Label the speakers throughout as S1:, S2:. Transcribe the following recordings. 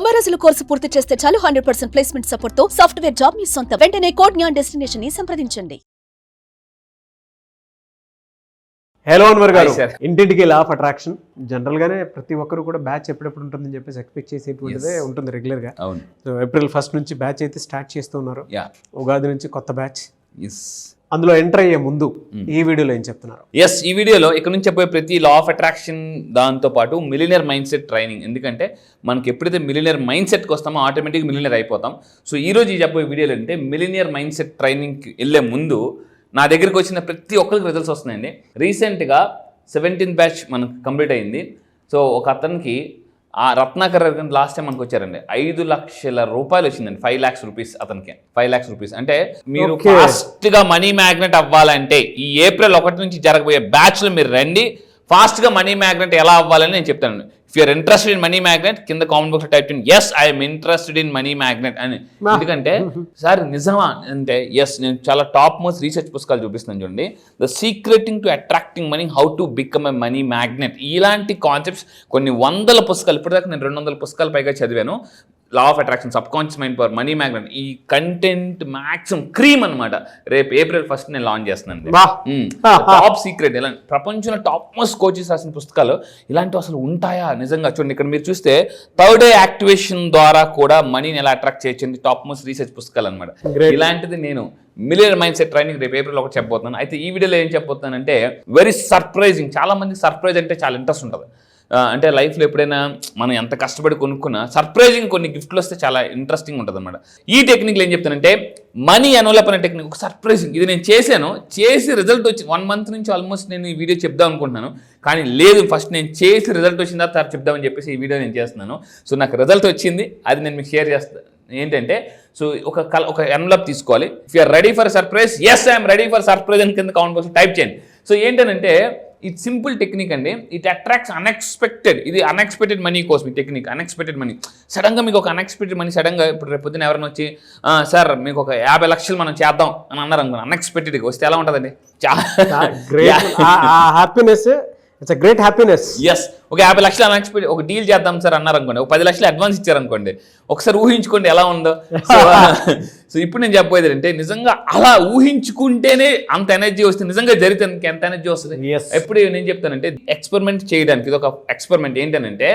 S1: 90 రోజుల కోర్సు పూర్తి చేస్తే చాలు 100% ప్లేస్మెంట్ సపోర్ట్ తో సాఫ్ట్వేర్ జాబ్ మీ సొంతం. వెంటనే కోడ్ జ్ఞాన్ డెస్టినేషన్ ని సంప్రదించండి.
S2: హలో అన్వర్ గారు, ఇంటింటికి లా ఆఫ్ అట్రాక్షన్ జనరల్ గానే ప్రతి ఒక్కరు కూడా బ్యాచ్ ఎప్పుడెప్పుడు ఉంటుందని చెప్పేసి ఎక్స్పెక్ట్ చేసేటువంటిదే ఉంటుంది రెగ్యులర్ గా. సో ఏప్రిల్ 1 నుంచి బ్యాచ్ అయితే స్టార్ట్ చేస్తూ ఉన్నారు. ఉగాది నుంచి కొత్త బ్యాచ్. అందులో ఎంటర్ అయ్యే ముందు ఈ వీడియోలో ఏం చెప్తున్నారు?
S3: ఈ వీడియోలో ఇక్కడ నుంచి చెప్పే ప్రతి లా ఆఫ్ అట్రాక్షన్ దాంతో పాటు మిలియనర్ మైండ్ సెట్ ట్రైనింగ్. ఎందుకంటే మనకి ఎప్పుడైతే మిలియనర్ మైండ్ సెట్కి వస్తామో ఆటోమేటిక్గా మిలియనర్ అయిపోతాం. సో ఈ రోజు ఈ చెప్పే వీడియోలో అంటే మిలియనర్ మైండ్ సెట్ ట్రైనింగ్కి వెళ్ళే ముందు నా దగ్గరికి వచ్చిన ప్రతి ఒక్కరికి రిజల్ట్స్ వస్తున్నాయండి. రీసెంట్గా 17th బ్యాచ్ మనకు కంప్లీట్ అయింది. సో ఒక అతనికి ఆ రత్నాకర్ లాస్ట్ టైం మనకు వచ్చారండి, 5 లక్షల రూపాయలు వచ్చిందండి. 5 lakhs రూపీస్ అతనికి. 5 lakhs రూపీస్ అంటే మీరు ఫాస్ట్గా మనీ మ్యాగ్నెట్ అవ్వాలంటే ఈ ఏప్రిల్ 1 నుంచి జరగబోయే బ్యాచ్లో మీరు రండి. ఫాస్ట్గా మనీ మ్యాగ్నెట్ ఎలా అవ్వాలని నేను చెప్తాను. If you're interested in money magnet కింద కామెంట్ బాక్స్లో టైప్ చేయండి yes I'm interested in money magnet అని. ఎందుకంటే సార్ నిజమా అంటే ఎస్, నేను చాలా టాప్ మోస్ట్ రీసెర్చ్ పుస్తకాలు చూపిస్తున్నాను చూడండి. The secreting to attracting money, how to become a money magnet, ఇలాంటి కాన్సెప్ట్స్ కొన్ని వందల పుస్తకాలు, ఇప్పటిదాకా నేను 200 పుస్తకాలు పైగా చదివాను. Law of attraction, subconscious mind power, money magnet, ఈ కంటెంట్ మ్యాక్సిమం క్రీమ్ అనమాట. రేపు ఏప్రిల్ 1 నేను లాంచ్ చేస్తున్నాను. టాప్ సీక్రెట్, ఇలా ప్రపంచంలో టాప్ మోస్ట్ కోచెస్ రాసిన పుస్తకాలు ఇలాంటివి అసలు ఉంటాయా నిజంగా? చూడండి, ఇక్కడ మీరు చూస్తే థర్డ్ ఐ యాక్టివేషన్ ద్వారా కూడా మనీని ఎలా అట్రాక్ట్ చేయొచ్చండి, టాప్ మోస్ట్ రీసెర్చ్ పుస్తకాలు అనమాట. ఇలాంటిది నేను మిలియనర్ మైండ్ సెట్ ట్రైనింగ్ రేపు ఏప్రిల్ 1 చెప్పబోతున్నాను. అయితే ఈ వీడియోలో ఏం చెప్పబోతున్నానంటే వెరీ సర్ప్రైజింగ్. చాలా మంది సర్ప్రైజ్ అంటే చాలా ఇంట్రెస్ట్ ఉంటుంది. అంటే లైఫ్లో ఎప్పుడైనా మనం ఎంత కష్టపడి కొనుక్కున్నా సర్ప్రైజింగ్ కొన్ని గిఫ్ట్లు వస్తే చాలా ఇంట్రెస్టింగ్ ఉంటుంది అనమాట. ఈ టెక్నిక్లో ఏం చెప్తానంటే మనీ ఎన్వలప్ అనే టెక్నిక్, ఒక సర్ప్రైజింగ్. ఇది నేను చేసి రిజల్ట్ వచ్చి 1 month నుంచి ఆల్మోస్ట్ నేను ఈ వీడియో చెప్దాం అనుకుంటున్నాను, కానీ లేదు, ఫస్ట్ నేను చేసి రిజల్ట్ వచ్చిన తర్వాత చెప్దామని చెప్పేసి ఈ వీడియో నేను చేస్తున్నాను. సో నాకు రిజల్ట్ వచ్చింది, అది నేను మీకు షేర్ చేస్తాను. ఏంటంటే సో ఒక ఎన్వలప్ తీసుకోవాలి. If you're ready for surprise, yes I'm ready for surprise అని కింద కామెంట్ బాక్స్లో టైప్ చేయండి. సో ఏంటంటే ఇది సింపుల్ టెక్నిక్ అండి. It attracts unexpected. ఇది అన్ఎక్స్పెక్టెడ్ మనీ కోసం ఈ టెక్నిక్. అన్ఎక్స్పెక్టెడ్ మనీ సడన్గా మీకు ఒక అన్ఎక్స్పెక్టెడ్ మనీ సడన్గా ఇప్పుడు రేపు పొద్దున ఎవరైనా వచ్చి సార్ మీకు ఒక 50 లక్షలు మనం చేద్దాం అని అన్నారు అనుకోండి, అన్ఎక్స్పెక్టెడ్గా వస్తే ఎలా ఉంటుందండి?
S2: Happiness, it's great happiness.
S3: Yes, ఒక 50 లక్షలు అన్ఎక్స్పెక్టెడ్ ఒక డీల్ చేద్దాం సార్ అన్నారు అనుకోండి, ఒక 10 లక్షలు అడ్వాన్స్ ఇచ్చారనుకోండి, ఒకసారి ఊహించుకోండి ఎలా ఉందో. సో ఇప్పుడు నేను చెప్పబోయేది అంటే నిజంగా అలా ఊహించుకుంటేనే అంత ఎనర్జీ వస్తుంది. నిజంగా జరిగితే ఎంత ఎనర్జీ వస్తుంది. ఎప్పుడు నేను చెప్తానంటే ఎక్స్పెరిమెంట్ చేయడానికి ఇది ఒక ఎక్స్పెరిమెంట్. ఏంటంటే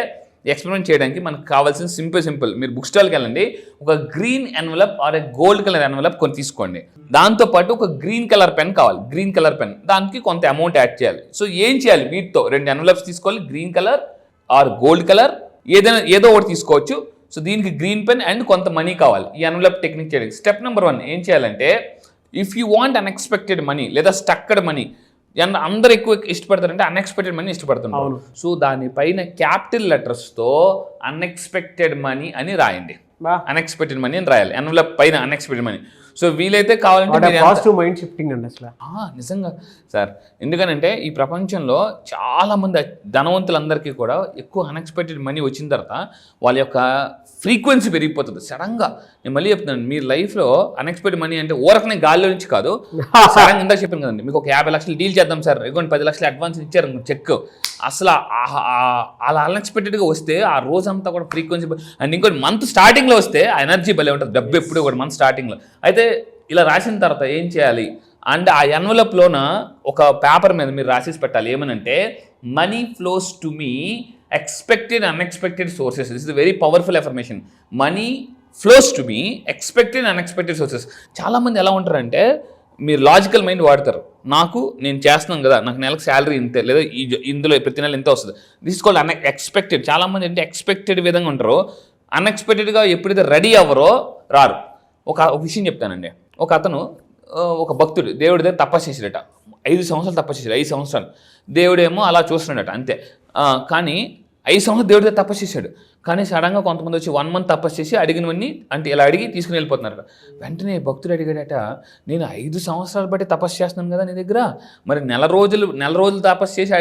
S3: ఎక్స్పెరిమెంట్ చేయడానికి మనకు కావాల్సిన సింపుల్. మీరు బుక్ స్టాల్కి వెళ్ళండి, ఒక green envelope or a gold colour envelope కొని తీసుకోండి. దాంతోపాటు ఒక గ్రీన్ కలర్ పెన్ కావాలి, గ్రీన్ కలర్ పెన్. దానికి కొంత అమౌంట్ యాడ్ చేయాలి. సో ఏం చేయాలి? వీటితో 2 ఎన్వలప్స్ తీసుకోవాలి, green colour or gold colour, ఏదో ఒకటి తీసుకోవచ్చు. సో దీనికి గ్రీన్ పెన్ అండ్ కొంత మనీ కావాలి ఈ ఎన్వలప్ టెక్నిక్ చేయడానికి. స్టెప్ నెంబర్ 1 ఏం చేయాలంటే, if you want unexpected money లేదా స్టక్డ్ మనీ, అందరు ఎక్కువ ఇష్టపడతారంటే అన్ఎక్స్పెక్టెడ్ మనీ ఇష్టపడుతున్నారు. సో దానిపైన క్యాపిటల్ లెటర్స్తో అన్ఎక్స్పెక్టెడ్ మనీ అని రాయండి. అన్ఎక్స్పెక్టెడ్ మనీ అని రాయాలి ఎన్వలప్ పైన, అన్ఎక్స్పెక్టెడ్ మనీ. సో వీలైతే కావాలంటే
S2: పాజిటివ్ మైండ్ షిఫ్టింగ్ అండి అసలు.
S3: నిజంగా సార్, ఎందుకనంటే ఈ ప్రపంచంలో చాలా మంది ధనవంతులందరికీ కూడా ఎక్కువ అన్ఎక్స్పెక్టెడ్ మనీ వచ్చిన తర్వాత వాళ్ళ యొక్క ఫ్రీక్వెన్సీ పెరిగిపోతుంది సడన్గా. నేను మళ్ళీ చెప్తున్నాను, మీ లైఫ్లో అన్ఎక్స్పెక్టెడ్ మనీ అంటే ఊరకనే గాల్లో నుంచి కాదు, సడన్గా ఇందాక చెప్పాను కదండి, మీకు ఒక 50 లక్షలు డీల్ చేద్దాం సార్, ఇదిగోండి 10 లక్షలు అడ్వాన్స్ ఇచ్చారు చెక్. అసలు అలా అన్ఎక్స్పెక్టెడ్గా వస్తే ఆ రోజంతా కూడా ఫ్రీక్వెన్సీ. అండ్ ఇంకోటి మంత్ స్టార్టింగ్లో వస్తే ఆ ఎనర్జీ భలే ఉంటుంది, డబ్బు ఎప్పుడు కూడా మంత్ స్టార్టింగ్లో. అయితే ఇలా రాసిన తర్వాత ఏం చేయాలి అంటే ఆ ఎన్వలప్లోన ఒక పేపర్ మీద మీరు రాసేసి పెట్టాలి. ఏమనంటే money flows to me expected unexpected sources. This is very powerful affirmation. Money flows to me expected unexpected sources. చాలామంది ఎలా ఉంటారంటే మీరు లాజికల్ మైండ్ వాడతారు. నేను చేస్తున్నాను కదా, నాకు నెలకు శాలరీ ఇంతే, లేదా ఇందులో ప్రతి నెల ఇంత వస్తుంది. This is called unexpected. చాలామంది అంటే ఎక్స్పెక్టెడ్ విధంగా ఉంటారు, అన్ఎక్స్పెక్టెడ్గా ఎప్పుడైతే రెడీ అవ్వరో రారు. ఒక విషయం చెప్తానండి. ఒక అతను, ఒక భక్తుడు దేవుడి దగ్గర తపస్సు చేసాడట. 5 సంవత్సరాలు తపస్సు చేశాడు. 5 సంవత్సరాలు దేవుడేమో అలా చూస్తున్నాడట అంతే. కానీ 5 సంవత్సరాలు దేవుడి దగ్గర తపస్సు చేశాడు. కానీ సడన్గా కొంతమంది వచ్చి 1 month తపస్సు చేసి అడిగినవన్నీ అంటే ఇలా అడిగి తీసుకుని వెళ్ళిపోతున్నారట. వెంటనే భక్తుడు అడిగాడట, నేను 5 సంవత్సరాలు బట్టి తపస్సు చేస్తున్నాను కదా నీ దగ్గర, మరి నెల రోజులు తపస్సు చేసి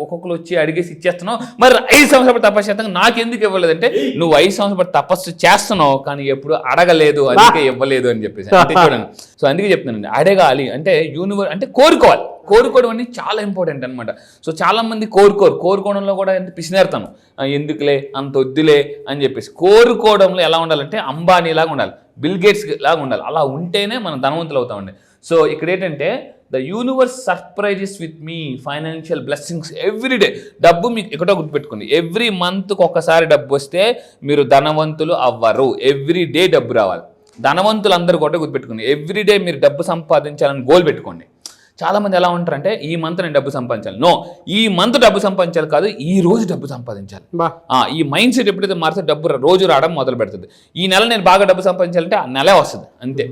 S3: ఒక్కొక్కరు వచ్చి అడిగేసి ఇచ్చేస్తున్నావు, మరి 5 సంవత్సరాలు బట్టి తపస్సు చేస్తాను నాకెందుకు ఇవ్వలేదంటే, నువ్వు 5 సంవత్సరాలు బట్టి తపస్సు చేస్తున్నావు కానీ ఎప్పుడు అడగలేదు, అందుకే ఇవ్వలేదు అని చెప్పేసి. అంటే చూడండి, సో అందుకే చెప్తున్నానండి, అడగాలి అంటే అంటే కోరుకోవడం అనేది చాలా ఇంపార్టెంట్ అనమాట. సో చాలా మంది కోరుకోవడంలో కూడా ఎంత పిసినేరుతాను. ఎందుకులే అంత వద్దులే అని చెప్పేసి. కోరుకోవడంలో ఎలా ఉండాలంటే అంబానీ లాగా ఉండాలి, బిల్ గేట్స్ లాగా ఉండాలి. అలా ఉంటేనే మనం ధనవంతులు అవుతామండి. సో ఇక్కడ ఏంటంటే the universe surprises with me financial blessings everyday. డబ్బు మీకు ఎక్కడో గుర్తుపెట్టుకోండి, ఎవ్రీ మంత్కి ఒకసారి డబ్బు వస్తే మీరు ధనవంతులు అవ్వరు. ఎవ్రీ డే డబ్బు రావాలి. ధనవంతులు అందరూ కూడా గుర్తుపెట్టుకోండి, ఎవ్రీడే మీరు డబ్బు సంపాదించాలని గోల్ పెట్టుకోండి. చాలామంది ఎలా ఉంటారంటే ఈ మంత్ నేను డబ్బు సంపాదించాలి. నో, ఈ మంత్ డబ్బు సంపాదించాలి కాదు, ఈ రోజు డబ్బు సంపాదించాలి. ఈ మైండ్ సెట్ ఎప్పుడైతే మారితే డబ్బు రోజు రావడం మొదలు పెడుతుంది. ఈ నెల నేను బాగా డబ్బు సంపాదించాలంటే ఆ నెలే వస్తుంది అంతే.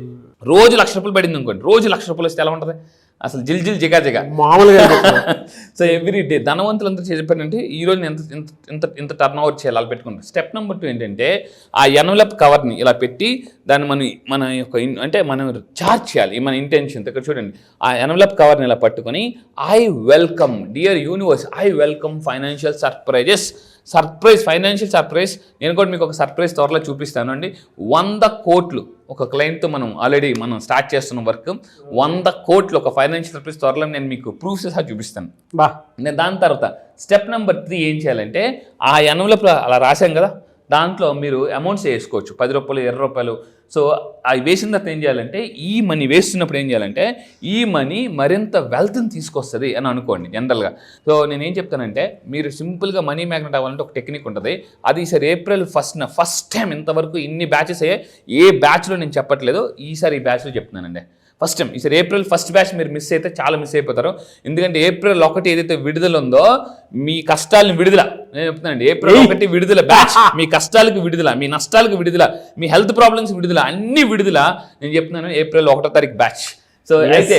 S3: రోజు ₹1,00,000 పడింది అనుకోండి, రోజు ₹1,00,000 వస్తే ఎలా ఉంటుంది అసలు? జిల్ జిగా
S2: మామూలుగా.
S3: సో ఎవ్రీ డే ధనవంతులందరూ చెప్పారంటే ఈ రోజు నేను ఇంత టర్న్ ఓవర్ చేయాలి అలా పెట్టుకుంటారు. స్టెప్ నెంబర్ 2 ఏంటంటే ఆ ఎన్వలప్ కవర్ని ఇలా పెట్టి దాన్ని మన యొక్క అంటే మనం చార్జ్ చేయాలి మన ఇంటెన్షన్. ఇక్కడ చూడండి, ఆ ఎన్వలప్ కవర్ని ఇలా పట్టుకొని I welcome dear universe, I welcome financial financial surprise. నేను కూడా మీకు ఒక సర్ప్రైజ్ త్వరలో చూపిస్తాను అండి. 100 కోట్లు ఒక క్లయింట్తో మనం స్టార్ట్ చేస్తున్న వర్క్. 100 కోట్లు ఒక ఫైనాన్షియల్ సర్ప్రైజ్ త్వరలో నేను మీకు ప్రూఫ్స్ సహా చూపిస్తాను. నేను దాని తర్వాత స్టెప్ నెంబర్ 3 ఏం చేయాలంటే ఆ ఎన్వలప్ అలా రాశాం కదా, దాంట్లో మీరు అమౌంట్స్ వేసుకోవచ్చు, ₹10, ₹20. సో అవి వేసిన తర్వాత ఏం చేయాలంటే ఈ మనీ వేస్తున్నప్పుడు ఏం చేయాలంటే ఈ మనీ మరింత వెల్త్ని తీసుకొస్తుంది అని అనుకోండి జనరల్గా. సో నేనేం చెప్తానంటే మీరు సింపుల్గా మనీ మ్యాగ్నెట్ అవ్వాలంటే ఒక టెక్నిక్ ఉంటుంది. అది ఈసారి April 1st ఫస్ట్ టైం ఇంతవరకు ఇన్ని బ్యాచెస్ అయ్యాయి, ఏ బ్యాచ్లో నేను చెప్పట్లేదు, ఈసారి ఈ బ్యాచ్లో చెప్తున్నానండి. ఫస్ట్ టైం ఈసారి April 1st బ్యాచ్ మీరు మిస్ అయితే చాలా మిస్ అయిపోతారు. ఎందుకంటే April 1 ఏదైతే విడుదల ఉందో మీ కష్టాలను విడుదల, నేను చెప్తున్నానండి, April 1 విడుదల బ్యాచ్. మీ కష్టాలకు విడుదల, మీ నష్టాలకు విడుదల, మీ హెల్త్ ప్రాబ్లమ్స్ విడుదల, అన్ని విడుదల. నేను చెప్తున్నాను April 1 బ్యాచ్. సో అయితే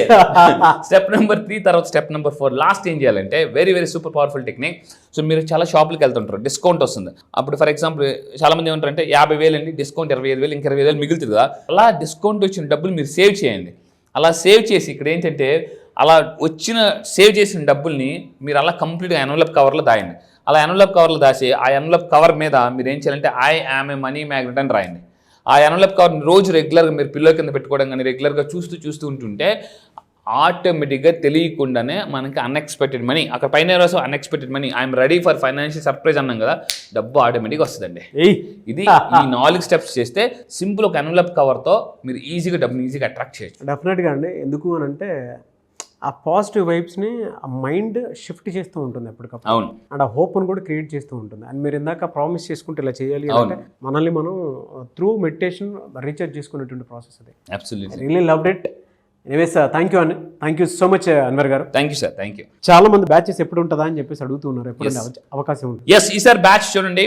S3: స్టెప్ నెంబర్ 3 తర్వాత స్టెప్ నెంబర్ 4 లాస్ట్ ఏం చేయాలంటే very very super powerful technique. So మీరు చాలా షాపులకు వెళ్తుంటారు, డిస్కౌంట్ వస్తుంది. అప్పుడు ఫర్ ఎగ్జాంపుల్ చాలా మంది ఏమంటారంటే 50,000 అండి డిస్కౌంట్, 25,000, ఇంకా 20,000 మిగులుతుంది కదా. అలా డిస్కౌంట్ వచ్చిన డబ్బులు మీరు సేవ్ చేయండి. అలా సేవ్ చేసి ఇక్కడ ఏంటంటే అలా సేవ్ చేసిన డబ్బుల్ని మీరు అలా కంప్లీట్గా ఎన్వలప్ కవర్లో దాయండి. అలా ఎన్వలప్ కవర్లో దాచి ఆ ఎన్వలప్ కవర్ మీద మీరు ఏం చేయాలంటే I am a money magnet అని రాయండి. ఆ ఎన్వలప్ కవర్ని రోజు రెగ్యులర్గా మీరు పిల్లో కింద పెట్టుకోవడం కానీ రెగ్యులర్గా చూస్తూ ఉంటుంటే ఆటోమేటిక్గా తెలియకుండానే మనకి అన్ఎక్స్పెక్టెడ్ మనీ, అక్కడ పైన రోజు unexpected money, I'm ready for financial surprise అన్నాం కదా, డబ్బు ఆటోమేటిక్గా వస్తుందండి. ఇది ఈ 4 స్టెప్స్ చేస్తే సింపుల్ ఒక ఎన్వలప్ కవర్తో మీరు డబ్బుని ఈజీగా అట్రాక్ట్ చేయొచ్చు.
S2: డెఫినెట్గా అండి. ఎందుకు అని అంటే ఆ పాజిటివ్ వైబ్స్ని ఆ మైండ్ షిఫ్ట్ చేస్తూ ఉంటుంది ఎప్పటికప్పుడు.
S3: అవును.
S2: అండ్ ఆ హోప్ని కూడా క్రియేట్ చేస్తూ ఉంటుంది. అండ్ మీరు ఇందాక ప్రామిస్ చేసుకుంటే ఇలా చేయాలి అంటే మనల్ని మనం త్రూ మెడిటేషన్ రీఛార్జ్ చేసుకునేటువంటి ప్రాసెస్ అది.
S3: Absolutely
S2: really loved it. Anyways thank you అండి, thank you so much Anwar గారు.
S3: Thank you sir, thank you.
S2: చాలా మంది బ్యాచెస్ ఎప్పుడు ఉంటుందా అని చెప్పేసి అడుగుతున్నారు, ఎప్పుడు అవకాశం ఉంటుంది?
S3: ఎస్, ఈసారి బ్యాచ్ చూడండి.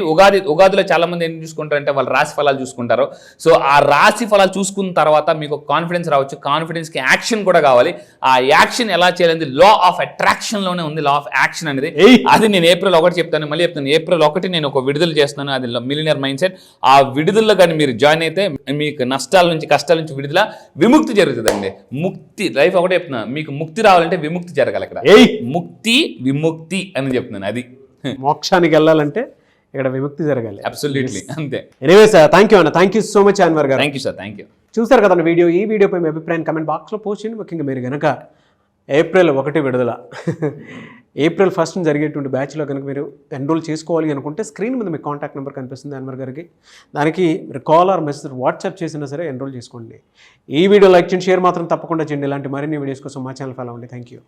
S3: ఉగాదిలో చాలా మంది ఏం చూసుకుంటారంటే వాళ్ళు రాశి ఫలాలు చూసుకుంటారు. సో ఆ రాశి ఫలాలు చూసుకున్న తర్వాత మీకు కాన్ఫిడెన్స్ రావచ్చు, కాన్ఫిడెన్స్కి యాక్షన్ కూడా కావాలి. ఆ యాక్షన్ ఎలా చేయాలి, లా ఆఫ్ అట్రాక్షన్లోనే ఉంది లా ఆఫ్ యాక్షన్ అనేది. అది నేను April 1 చెప్తాను, మళ్ళీ చెప్తాను. April 1 నేను ఒక విడుదల చేస్తున్నాను, అది మిలియనర్ మైండ్ సెట్. ఆ విడుదలలో కానీ మీరు జాయిన్ అయితే మీకు నష్టాల నుంచి కష్టాల నుంచి విడుదల, విముక్తి జరుగుతుందండి. ముక్తి, లైఫ్ ఒకటే చెప్తున్నా, మీకు ముక్తి రావాలంటే విముక్తి జరగాలి. ఇక్కడ ముక్తి విముక్తి అని చెప్తున్నాను. అది
S2: మోక్షానికి వెళ్ళాలంటే ఇక్కడ విముక్తి జరగాలి.
S3: అబ్సల్యూట్లీ అంతే.
S2: ఎనీవేస్ థ్యాంక్ యూ అన్న, thank you so much Anwar గారు.
S3: Thank you sir, thank you.
S2: చూసారు కదా వీడియో. ఈ వీడియోపై మీ అభిప్రాయం కమెంట్ బాక్స్లో పోస్ట్ చేయండి. ముఖ్యంగా మీరు కనుక April 1 విడుదల April 1 జరిగేటువంటి బ్యాచ్లో కనుక మీరు ఎన్రోల్ చేసుకోవాలి అనుకుంటే స్క్రీన్ మీద మీకు కాంటాక్ట్ నెంబర్ కనిపిస్తుంది అన్వర్ గారికి. దానికి మీరు కాల్ ఆర్ మెసేజ్ వాట్సాప్ చేసినా సరే ఎన్రోల్ చేసుకోండి. ఈ వీడియో లైక్ చేయండి, షేర్ మాత్రం తప్పకుండా చేయండి. ఇలాంటి మరిన్ని వీడియోస్ కోసం మా ఛానల్ ఫాలో అవ్వండి. Thank you.